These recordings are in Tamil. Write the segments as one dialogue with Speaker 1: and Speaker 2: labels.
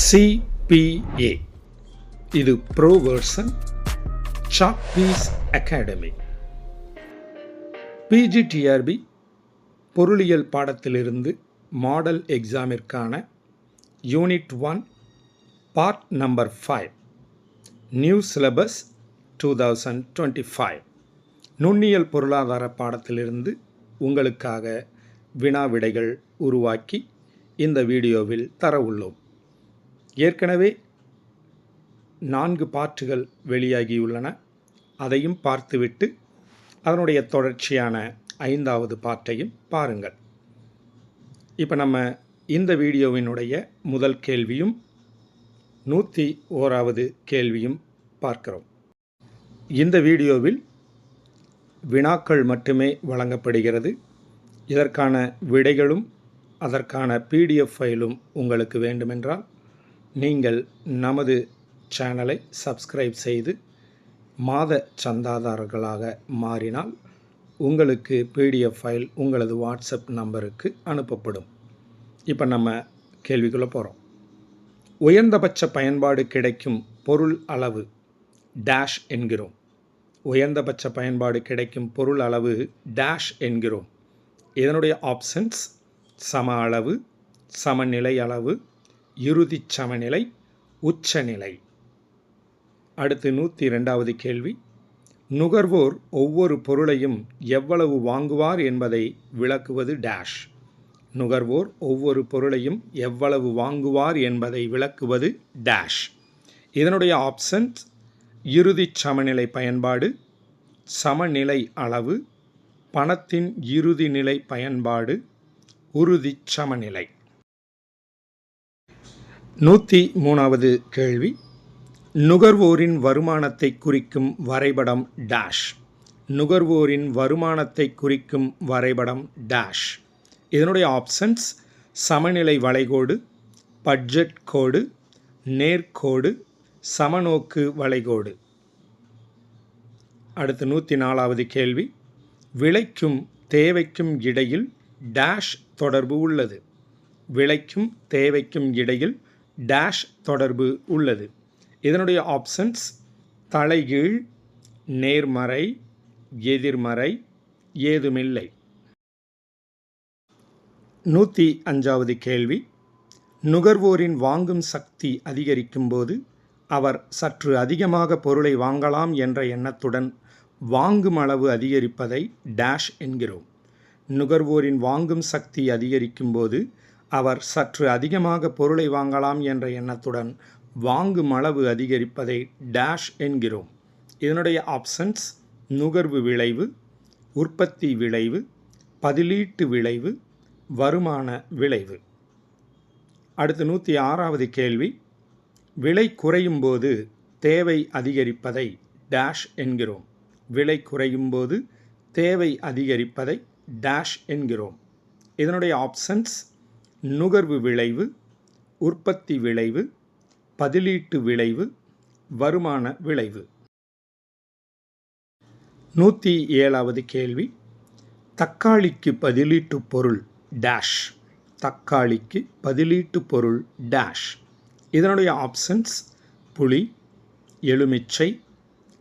Speaker 1: CPA இது pro version chalkpiece academy. PGTRB பொருளியல் பாடத்திலிருந்து மாடல் எக்ஸாமிற்கான unit 1 part number 5 new syllabus 2025 நுண்ணியல் பொருளாதார பாடத்திலிருந்து உங்களுக்காக வினா விடைகள் உருவாக்கி இந்த வீடியோவில் தர உள்ளோம். ஏற்கனவே 4 பார்ட்டுகள் வெளியாகியுள்ளன. அதையும் பார்த்துவிட்டு அதனுடைய தொடர்ச்சியான 5வது பார்ட்டையும் பாருங்கள். இப்போ நம்ம இந்த வீடியோவினுடைய முதல் கேள்வியும் 101வது கேள்வியும் பார்க்கிறோம். இந்த வீடியோவில் வினாக்கள் மட்டுமே வழங்கப்படுகிறது. இதற்கான விடைகளும் அதற்கான PDF ஃபைலும் உங்களுக்கு வேண்டுமென்றால் நீங்கள் நமது சேனலை சப்ஸ்கிரைப் செய்து மாத சந்தாதாரர்களாக மாறினால் உங்களுக்கு PDF ஃபைல் உங்களது வாட்ஸ்அப் நம்பருக்கு அனுப்பப்படும். இப்போ நம்ம கேள்விக்குள்ளே போகிறோம். உயர்ந்தபட்ச பயன்பாடு கிடைக்கும் பொருள் அளவு டேஷ் என்கிறோம். உயர்ந்தபட்ச பயன்பாடு கிடைக்கும் பொருள் அளவு டேஷ் என்கிறோம். இதனுடைய ஆப்ஷன்ஸ் சம அளவு, சமநிலை அளவு, இறுதி சமநிலை, உச்சநிலை. அடுத்து 102வது கேள்வி. நுகர்வோர் ஒவ்வொரு பொருளையும் எவ்வளவு வாங்குவார் என்பதை விளக்குவது டேஷ். நுகர்வோர் ஒவ்வொரு பொருளையும் எவ்வளவு வாங்குவார் என்பதை விளக்குவது டேஷ். இதனுடைய ஆப்ஷன்ஸ் இறுதி சமநிலை பயன்பாடு, சமநிலை அளவு, பணத்தின் இறுதி நிலை பயன்பாடு, உறுதி சமநிலை. 103வது கேள்வி. நுகர்வோரின் வருமானத்தை குறிக்கும் வரைபடம் டேஷ். நுகர்வோரின் வருமானத்தை குறிக்கும் வரைபடம் டேஷ். இதனுடைய ஆப்ஷன்ஸ் சமநிலை வளைகோடு, பட்ஜெட் கோடு, நேர்கோடு, சமநோக்கு வளைகோடு. அடுத்து 104வது கேள்வி. விலைக்கும் தேவைக்கும் இடையில் டேஷ் தொடர்பு உள்ளது. விலைக்கும் தேவைக்கும் இடையில் டேஷ் தொடர்பு உள்ளது. இதனுடைய ஆப்ஷன்ஸ் தலைகீழ், நேர்மறை, எதிர்மறை, ஏதுமில்லை. 105வது கேள்வி. நுகர்வோரின் வாங்கும் சக்தி அதிகரிக்கும் போது அவர் சற்று அதிகமாக பொருளை வாங்கலாம் என்ற எண்ணத்துடன் வாங்கும் அளவு அதிகரிப்பதை டேஷ் என்கிறோம். நுகர்வோரின் வாங்கும் சக்தி அதிகரிக்கும் போது அவர் சற்று அதிகமாக பொருளை வாங்கலாம் என்ற எண்ணத்துடன் வாங்கும் அளவு அதிகரிப்பதை டேஷ் என்கிறோம். இதனுடைய ஆப்ஷன்ஸ் நுகர்வு விளைவு, உற்பத்தி விளைவு, பதிலீட்டு விளைவு, வருமான விளைவு. அடுத்து 106வது கேள்வி. விலை குறையும் போது தேவை அதிகரிப்பதை டேஷ் என்கிறோம். விலை குறையும் போது தேவை அதிகரிப்பதை டேஷ் என்கிறோம். இதனுடைய ஆப்ஷன்ஸ் நுகர்வு விளைவு, உற்பத்தி விளைவு, பதிலீட்டு விளைவு, வருமான விளைவு. 107வது கேள்வி. தக்காளிக்கு பதிலீட்டு பொருள் டேஷ். தக்காளிக்கு பதிலீட்டு பொருள் டேஷ். இதனுடைய ஆப்ஷன்ஸ் புளி, எலுமிச்சை,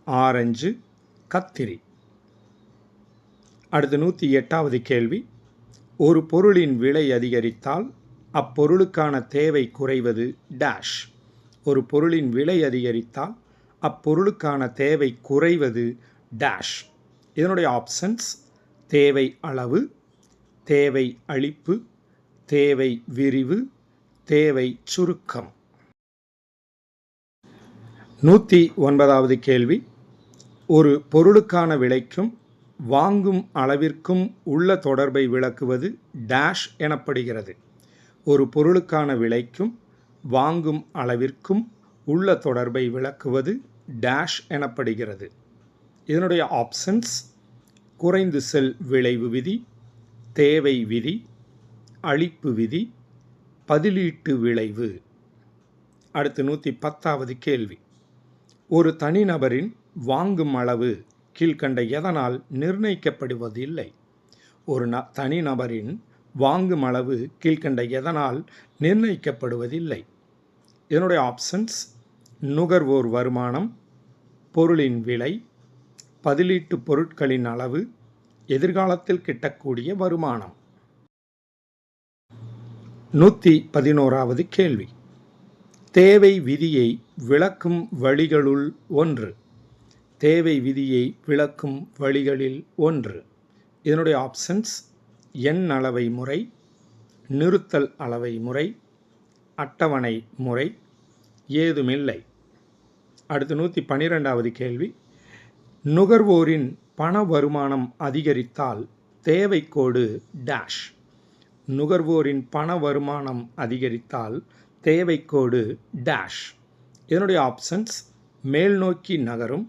Speaker 1: ஆரஞ்சு, கத்திரி. அடுத்து 108வது கேள்வி. ஒரு பொருளின் விலை அதிகரித்தால் அப்பொருளுக்கான தேவை குறைவது டேஷ். ஒரு பொருளின் விலை அதிகரித்தால் அப்பொருளுக்கான தேவை குறைவது டேஷ். இதனுடைய ஆப்ஷன்ஸ் தேவை அளவு, தேவை அளிப்பு, தேவை விரிவு, தேவை சுருக்கம். 109வது கேள்வி. ஒரு பொருளுக்கான விலைக்கும் வாங்கும் அளவிற்கும் உள்ள தொடர்பை விளக்குவது டேஷ் எனப்படுகிறது. ஒரு பொருளுக்கான விலைக்கும் வாங்கும் அளவிற்கும் உள்ள தொடர்பை விளக்குவது டேஷ் எனப்படுகிறது. இதனுடைய ஆப்ஷன்ஸ் குறைந்து செல் விளைவு விதி, தேவை விதி, அளிப்பு விதி, பதிலீட்டு விளைவு. அடுத்து 110வது கேள்வி. ஒரு தனிநபரின் வாங்கும் அளவு கீழ்க்கண்ட எதனால் நிர்ணயிக்கப்படுவதில்லை. ஒரு தனிநபரின் வாங்கும் அளவு கீழ்க்கண்ட எதனால் நிர்ணயிக்கப்படுவதில்லை. இதனுடைய ஆப்ஷன்ஸ் நுகர்வோர் வருமானம், பொருளின் விலை, பதிலீட்டு பொருட்களின் அளவு, எதிர்காலத்தில் கிட்டக்கூடிய வருமானம். 111வது கேள்வி. தேவை விதியை விளக்கும் வழிகளுள் ஒன்று. தேவை விதியை விளக்கும் வழிகளில் ஒன்று. இதனுடைய ஆப்ஷன்ஸ் எண் அளவை முறை, நிறுத்தல் அளவை முறை, அட்டவணை முறை, ஏதுமில்லை. அடுத்து 112வது கேள்வி. நுகர்வோரின் பண வருமானம் அதிகரித்தால் தேவைக்கோடு டேஷ். நுகர்வோரின் பண வருமானம் அதிகரித்தால் தேவைக்கோடு டேஷ். இதனுடைய ஆப்ஷன்ஸ் மேல் நோக்கி நகரும்,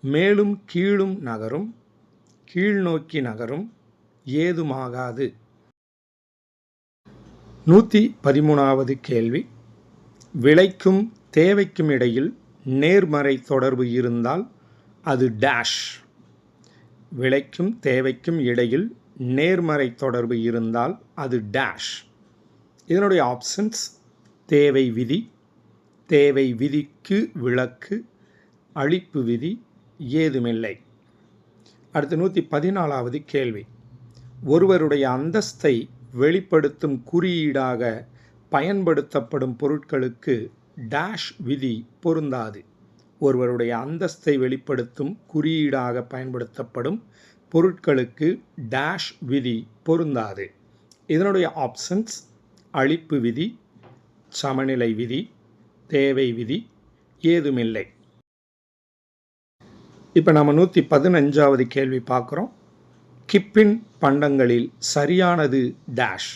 Speaker 1: மேலும் கீழும் நகரும், கீழ் நோக்கி நகரும், ஏதுமாகாது. 113வது கேள்வி. விலைக்கும் தேவைக்கும் இடையில் நேர்மறை தொடர்பு இருந்தால் அது டேஷ். விலைக்கும் தேவைக்கும் இடையில் நேர்மறை தொடர்பு இருந்தால் அது டேஷ். இதனுடைய ஆப்ஷன்ஸ் தேவை விதி, தேவை விதிக்கு விலக்கு, அளிப்பு விதி, ஏதுமில்லை. அடுத்து 114வது கேள்வி. ஒருவருடைய அந்தஸ்தை வெளிப்படுத்தும் குறியீடாக பயன்படுத்தப்படும் பொருட்களுக்கு டேஷ் விதி பொருந்தாது. ஒருவருடைய அந்தஸ்தை வெளிப்படுத்தும் குறியீடாக பயன்படுத்தப்படும் பொருட்களுக்கு டேஷ் விதி பொருந்தாது. இதனுடைய ஆப்ஷன்ஸ் அளிப்பு விதி, சமநிலை விதி, தேவை விதி, ஏதுமில்லை. இப்போ நம்ம 115வது கேள்வி பார்க்குறோம். கிப்பின் பண்டங்களில் சரியானது டேஷ்.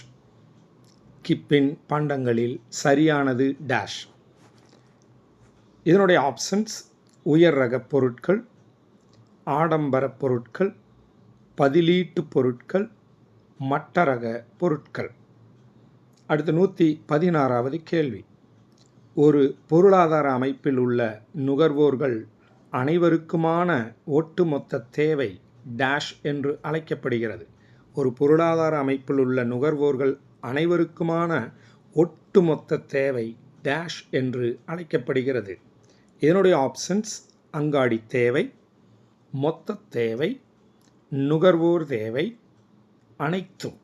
Speaker 1: கிப்பின் பண்டங்களில் சரியானது டேஷ். இதனுடைய ஆப்ஷன்ஸ் உயர் ரக பொருட்கள், ஆடம்பர பொருட்கள், பதிலீட்டு பொருட்கள், மட்ட ரக பொருட்கள். அடுத்து 116வது கேள்வி. ஒரு பொருளாதார அமைப்பில் உள்ள நுகர்வோர்கள் அனைவருக்குமான ஒட்டுமொத்த தேவை டேஷ் என்று அழைக்கப்படுகிறது. ஒரு பொருளாதார அமைப்பில் உள்ள நுகர்வோர்கள் அனைவருக்குமான ஒட்டுமொத்த தேவை டேஷ் என்று அழைக்கப்படுகிறது. இதனுடைய ஆப்ஷன்ஸ் அங்காடி தேவை, மொத்த தேவை, நுகர்வோர் தேவை, அனைத்தும்.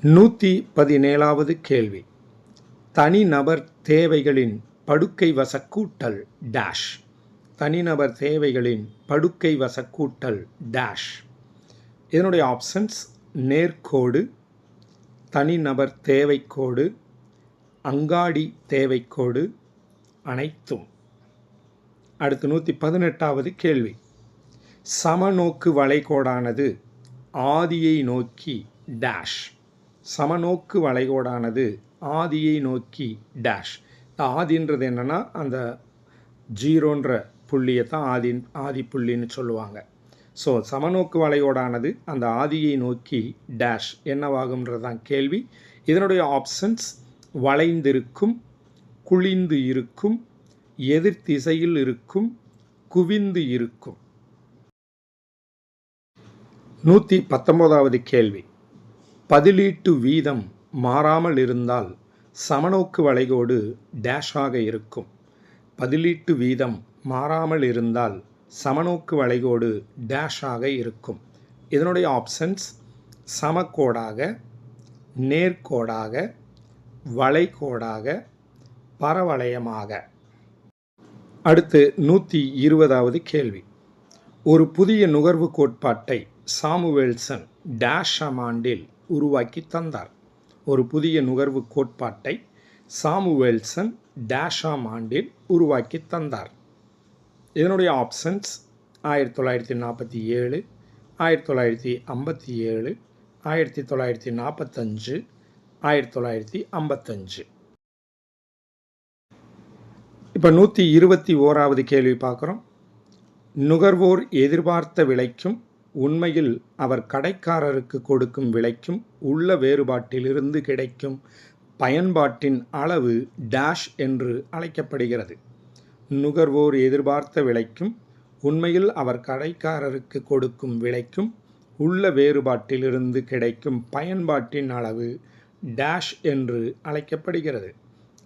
Speaker 1: 117வது கேள்வி. தனிநபர் தேவைகளின் படுக்கை வசக்கூட்டல் டேஷ். தனிநபர் தேவைகளின் படுக்கை வசக்கூட்டல் டேஷ். இதனுடைய ஆப்ஷன்ஸ் நேர்கோடு, தனிநபர் தேவைக்கோடு, அங்காடி தேவைக்கோடு, அனைத்தும். அடுத்து 118வது கேள்வி. சமநோக்கு வளைகோடானது ஆதியை நோக்கி டேஷ். சமநோக்கு வளைகோடானது ஆதியை நோக்கி டேஷ். ஆதின்றது என்னென்னா அந்த ஜீரோன்ற புள்ளியை தான் ஆதி புள்ளின்னு சொல்லுவாங்க. ஸோ சமநோக்கு வளைகோடானது அந்த ஆதியை நோக்கி டேஷ் என்னவாகும்ன்றது தான் கேள்வி. இதனுடைய ஆப்ஷன்ஸ் வளைந்திருக்கும், குழிந்து இருக்கும், எதிர் திசையில் இருக்கும், குவிந்து இருக்கும். 119வது கேள்வி. பதிலீட்டு வீதம் மாறாமல் இருந்தால் சமநோக்கு வளைகோடு டேஷாக இருக்கும். பதிலீட்டு வீதம் மாறாமல் இருந்தால் சமநோக்கு வளைகோடு டேஷாக இருக்கும். இதனுடைய ஆப்ஷன்ஸ் சமக்கோடாக, நேர்கோடாக, வளைகோடாக, பரவளையமாக. அடுத்து 120வது கேள்வி. ஒரு புதிய நுகர்வு கோட்பாட்டை சாமுவேல்சன் டேஷ் ஆண்டில் உருவாக்கி தந்தார். ஒரு புதிய நுகர்வு கோட்பாட்டை சாமுவேல்சன் டேஷ் ஆண்டில் உருவாக்கி தந்தார். இதனுடைய ஆப்ஷன்ஸ் 1947, 1957, 1945, 1955. இப்போ 121வது கேள்வி பார்க்குறோம். நுகர்வோர் எதிர்பார்த்த விலைக்கும் உண்மையில் அவர் கடைக்காரருக்கு கொடுக்கும் விலைக்கும் உள்ள வேறுபாட்டிலிருந்து கிடைக்கும் பயன்பாட்டின் அளவு டேஷ் என்று அழைக்கப்படுகிறது. நுகர்வோர் எதிர்பார்த்த விலைக்கும் உண்மையில் அவர் கடைக்காரருக்கு கொடுக்கும் விலைக்கும் உள்ள வேறுபாட்டிலிருந்து கிடைக்கும் பயன்பாட்டின் அளவு டேஷ் என்று அழைக்கப்படுகிறது.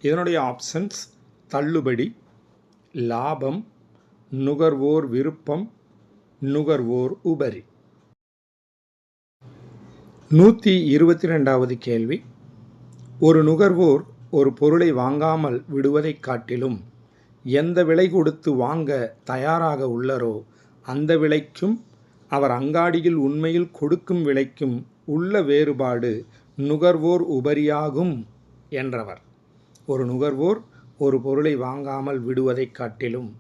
Speaker 1: இதனுடைய ஆப்ஷன்ஸ் தள்ளுபடி, லாபம், நுகர்வோர் விருப்பம், நுகர்வோர் உபரி. 122வது கேள்வி. ஒரு நுகர்வோர் ஒரு பொருளை வாங்காமல் விடுவதைக் காட்டிலும் எந்த விலை கொடுத்து வாங்க தயாராக உள்ளரோ அந்த விலைக்கும் அவர் அங்காடியில் உண்மையில் கொடுக்கும் விலைக்கும் உள்ள வேறுபாடு நுகர்வோர் உபரியாகும் என்றவர். ஒரு நுகர்வோர் ஒரு பொருளை வாங்காமல் விடுவதைக் காட்டிலும்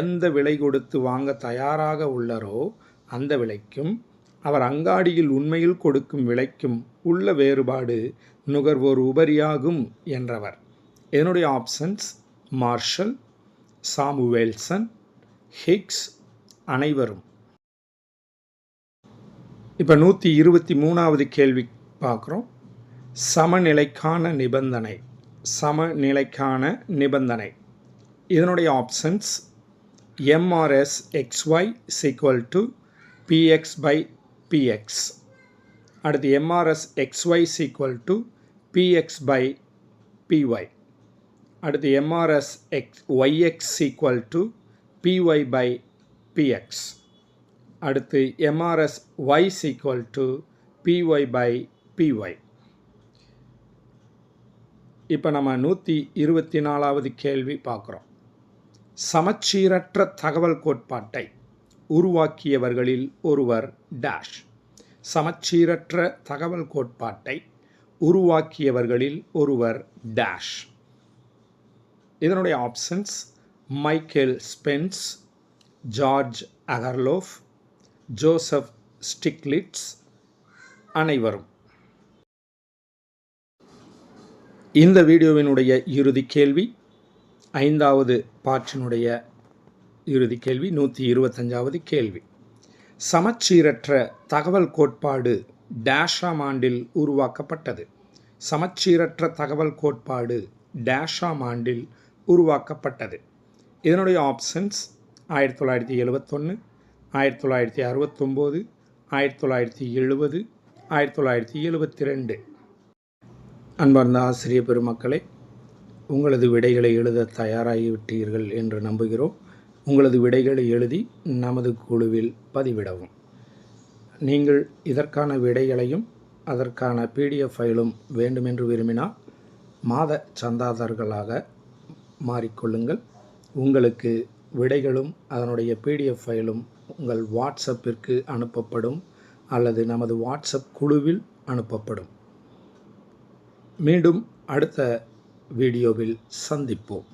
Speaker 1: எந்த விலை கொடுத்து வாங்க தயாராக உள்ளரோ அந்த விலைக்கும் அவர் அங்காடியில் உண்மையில் கொடுக்கும் விலைக்கும் உள்ள வேறுபாடு நுகர்வோர் உபரியாகும் என்றவர். இதனுடைய ஆப்ஷன்ஸ் மார்ஷல், சாமுவேல்சன், ஹிக்ஸ், அனைவரும். இப்போ 123வது கேள்வி பார்க்குறோம். சமநிலைக்கான நிபந்தனை. சமநிலைக்கான நிபந்தனை. இதனுடைய options MRS XY = PX by PX. அடுத்து MRS XY = PX by PY. அடுத்து MRS YX = PY by PX. அடுத்து MRS Y = PY by PY. இப்போ நம்ம 124வது கேள்வி பார்க்குறோம். சமச்சீரற்ற தகவல் கோட்பாட்டை உருவாக்கியவர்களில் ஒருவர் டேஷ். சமச்சீரற்ற தகவல் கோட்பாட்டை உருவாக்கியவர்களில் ஒருவர் டேஷ். இதனுடைய options Michael Spence, George Akerlof, Joseph Stiglitz, அனைவரும். இந்த வீடியோவினுடைய இறுதி கேள்வி 5வது பாற்றினுடைய இறுதி கேள்வி 125வது கேள்வி. சமச்சீரற்ற தகவல் கோட்பாடு டேஷாம் ஆண்டில் உருவாக்கப்பட்டது. சமச்சீரற்ற தகவல் கோட்பாடு டேஷாம் ஆண்டில் உருவாக்கப்பட்டது. இதனுடைய ஆப்ஷன்ஸ் 1971, 1969, 1970, 1972. அன்பார்ந்த ஆசிரியர் பெருமக்களே, உங்களது விடைகளை எழுத தயாராகிவிட்டீர்கள் என்று நம்புகிறோம். உங்களது விடைகளை எழுதி நமது குழுவில் பதிவிடவும். நீங்கள் இதற்கான விடைகளையும் அதற்கான PDF ஃபைலும் வேண்டுமென்று விரும்பினால் மாத சந்தாதாரர்களாக மாறிக்கொள்ளுங்கள். உங்களுக்கு விடைகளும் அதனுடைய PDF ஃபைலும் உங்கள் வாட்ஸ்அப்பிற்கு அனுப்பப்படும் அல்லது நமது வாட்ஸ்அப் குழுவில் அனுப்பப்படும். மீண்டும் அடுத்த வீடியோவில் சந்திப்போம்.